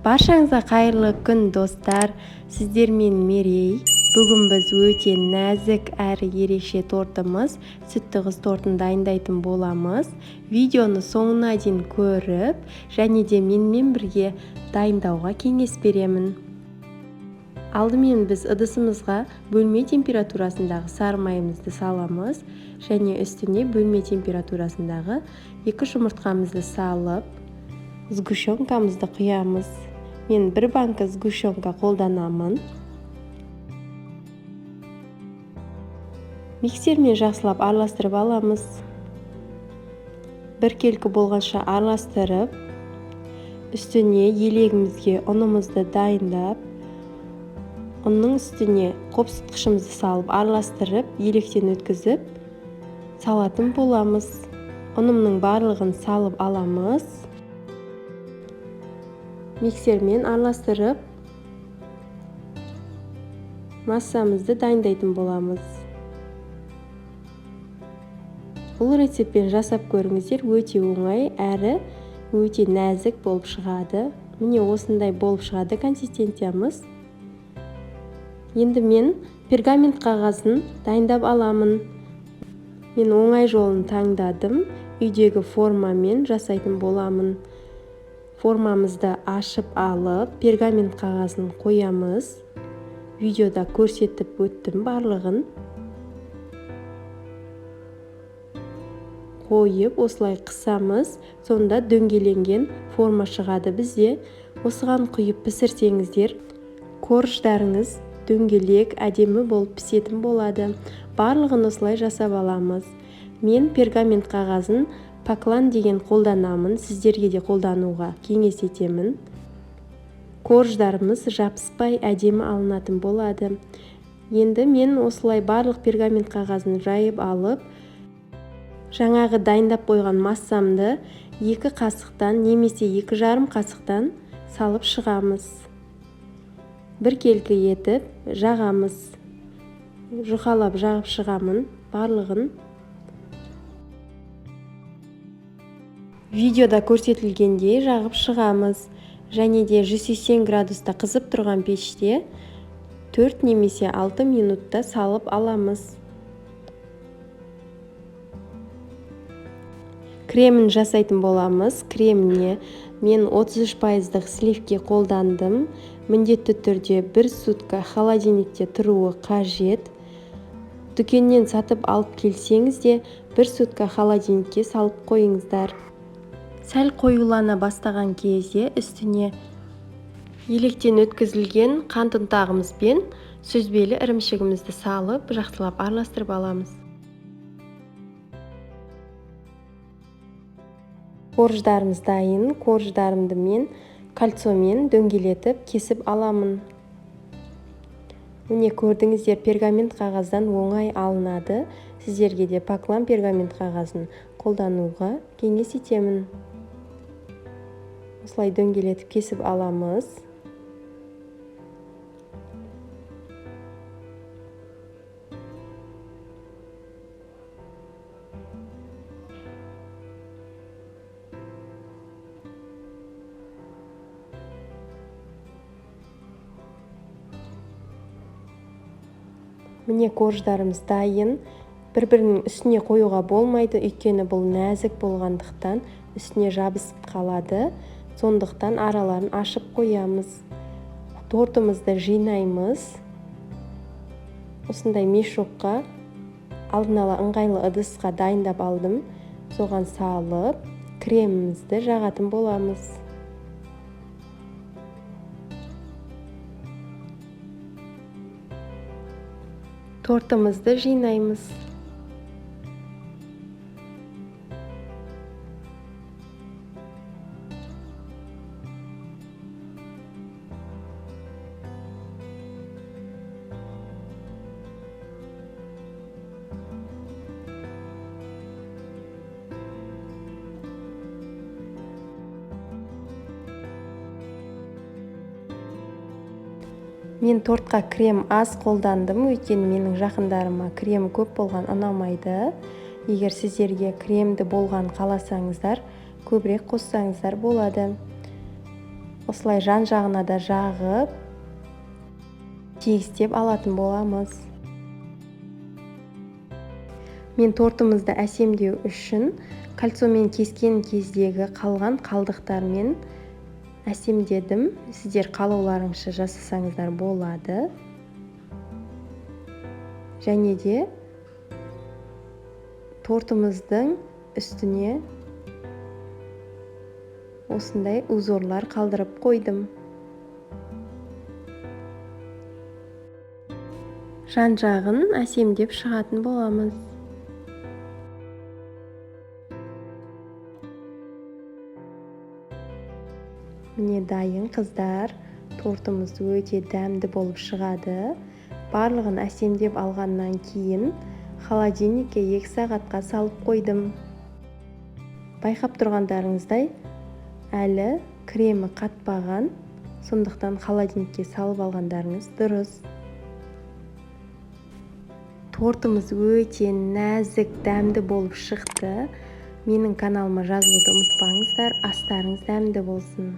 Баршаңызға қайырлы күн достар, сіздермен Мерей. Бүгін біз өте нәзік әрі ерекше тортымыз, сүтті қыз тортын дайындайтын боламыз. Видеоны соңына дейін көріп, және де менімен бірге дайындауға кеңес беремін. Алдымен біз ыдысымызға бөлме температурасындағы сары майымызды саламыз, және үстіне бөлме температурасындағы 2 жұмыртқамызды салып, сгущенкамызды құямыз. Мен 1 банка сгущенка қолданамын. Миксермен жақсылап араластырып аламыз. Біркелкі болғанша араластырып, үстіне елегімізге ұнымызды дайындап, ұнның үстіне қопсытқышымызды салып араластырып, електен өткізіп салатын боламыз. Ұнымның барлығын салып аламыз. Миксермен араластырып, массамызды дайындайтын боламыз. Бұл рецептпен жасап көріңіздер, өте оңай әрі өте нәзік болып шығады. Міне осындай болып шығады консистенциямыз. Енді мен пергамент қағазын дайындап аламын. Мен оңай жолын таңдадым. Үйдегі формамен жасайтын боламын. Формамызды ашып алып, пергамент қағазын қоямыз. Видеода көрсетіп өттім барлығын. Қойып, осылай қысамыз. Сонда дөңгеленген форма шығады бізде. Осыған құйып пісірсеңіздер, корждарыңыз дөңгелек, әдемі болып пісетін болады. Барлығын осылай жасап аламыз. Мен пергамент қағазын Поклан деген қолданамын. Сіздерге де қолдануға кеңес етемін. Корждарымыз жабыспай әдемі алынатын болады. Енді мен осылай барлық пергамент қағазын жайып алып, жаңағы дайындап қойған массамды 2 қасықтан немесе 2,5 қасықтан салып шығамыз. Біркелкі етіп жағамыз. Жұқалап жағып шығамын барлығын. Видеода көрсетілгендей жағып шығамыз. Және де 180 градуста қызып тұрған пеште 4 немесе 6 минутта салып аламыз. Кремін жасайтын боламыз. Креміне мен 33% сливки қолдандым. Міндетті түрде 1 сутка холодильникте тұруы қажет. Дүкеннен сатып алып келсеңіз де 1 сутка холодильникке салып қойыңыздар. Сәл қоюлана бастаған кезде үстіне електен өткізілген қант ұнтағымызбен сүзбелі ірімшігімізді салып, жақсылап араластырып аламыз. Корждарымыз дайын. Корждарымды мен кольцомен дөңгелетіп кесіп аламын. Міне көрдіңіздер, пергамент қағаздан оңай алынады. Сіздерге де Поклан пергамент қағазын қолдануға кеңес етемін. Осылай дөңгелетіп кесіп аламыз. Міне корждарымыз дайын. Бір-бірінің үстіне қоюға болмайды, өйткені бұл нәзік болғандықтан үстіне жабысып қалады. Сондықтан араларын ашып қоямыз. Тортымызды жинаймыз. Осындай мешокқа алдын ала ыңғайлы ыдысқа дайындап алдым. Соған салып, кремімізді жағатын боламыз. Тортымызды жинаймыз. Мен тортқа крем аз қолдандым, өйткені менің жақындарыма крем көп болған ұнамайды. Егер сіздерге кремді болған қаласаңыздар, көбірек қоссаңыздар болады. осылай жан-жағына да жағып тегістеп алатын боламыз. Мен тортымызды әсемдеу үшін кольцомен кескен кездегі қалған қалдықтармен әсемдедім. Сіздер қалауларыңызша жасасаңыздар болады. Және де тортымыздың үстіне осындай узорлар қалдырып қойдым. Жан-жағын әсемдеп шығатын боламыз. Міне дайын қыздар, тортымыз өте дәмді болып шығады. Барлығын әсемдеп алғаннан кейін холодильникке 2 сағатқа салып қойдым. Байқап тұрғандарыңыздай, әлі кремі қатпаған, сондықтан холодильникке салып алғандарыңыз дұрыс. Тортымыз өте нәзік, дәмді болып шықты. Менің каналыма жазылуды ұмытпаңыздар, астарыңыз дәмді болсын.